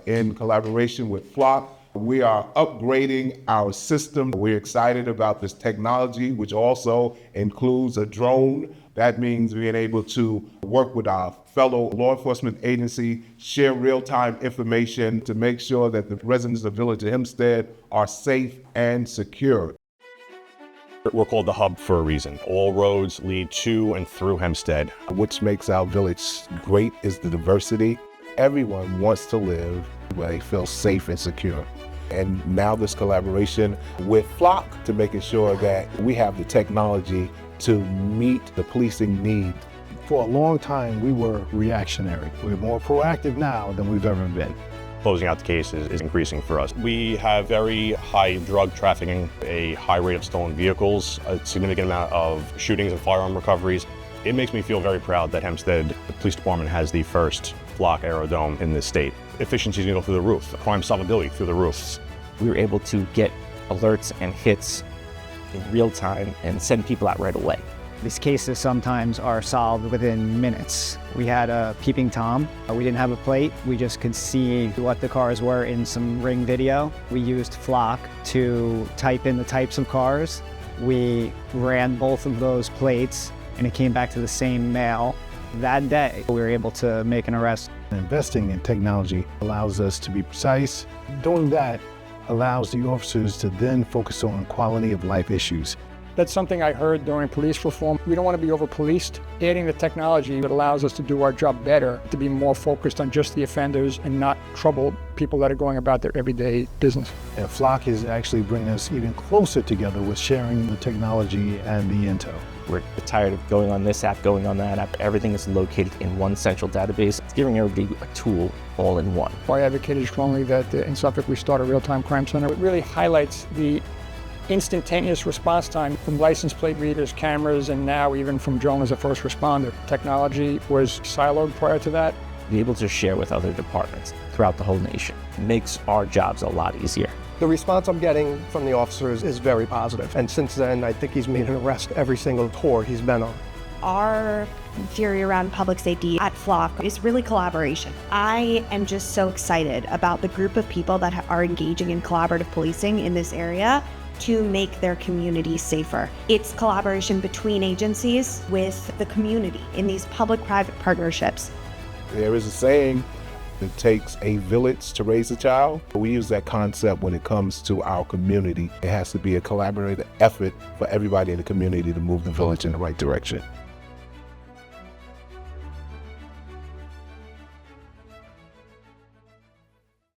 in collaboration with Flock. We are upgrading our system. We're excited about this technology, which also includes a drone. That means being able to work with our fellow law enforcement agency, share real-time information to make sure that the residents of the village of Hempstead are safe and secure. We're called the hub for a reason. All roads lead to and through Hempstead. What makes our village great is the diversity. Everyone wants to live where they feel safe and secure. And now this collaboration with Flock to making sure that we have the technology to meet the policing need. For a long time, we were reactionary. We're more proactive now than we've ever been. Closing out the case is increasing for us. We have very high drug trafficking, a high rate of stolen vehicles, a significant amount of shootings and firearm recoveries. It makes me feel very proud that Hempstead Police Department has the first Flock aerodome in this state. Efficiency is going to go through the roof, crime solvability through the roof. We were able to get alerts and hits in real time and send people out right away. These cases sometimes are solved within minutes. We had a peeping Tom. We didn't have a plate. We just could see what the cars were in some Ring video. We used Flock to type in the types of cars. We ran both of those plates and it came back to the same mail. That day, we were able to make an arrest. Investing in technology allows us to be precise. Doing that allows the officers to then focus on quality of life issues. That's something I heard during police reform. We don't want to be over-policed. Adding the technology that allows us to do our job better, to be more focused on just the offenders and not trouble people that are going about their everyday business. And Flock is actually bringing us even closer together with sharing the technology and the intel. We're tired of going on this app, going on that app. Everything is located in one central database. It's giving everybody a tool all in one. I advocated strongly that in Suffolk we start a real-time crime center. It really highlights the instantaneous response time from license plate readers, cameras, and now even from drone as a first responder. Technology was siloed prior to that. Be able to share with other departments throughout the whole nation makes our jobs a lot easier. The response I'm getting from the officers is very positive. And since then, I think he's made an arrest every single tour he's been on. Our theory around public safety at Flock is really collaboration. I am just so excited about the group of people that are engaging in collaborative policing in this area to make their communities safer. It's collaboration between agencies with the community in these public-private partnerships. There is a saying, it takes a village to raise a child. We use that concept when it comes to our community. It has to be a collaborative effort for everybody in the community to move the village in the right direction.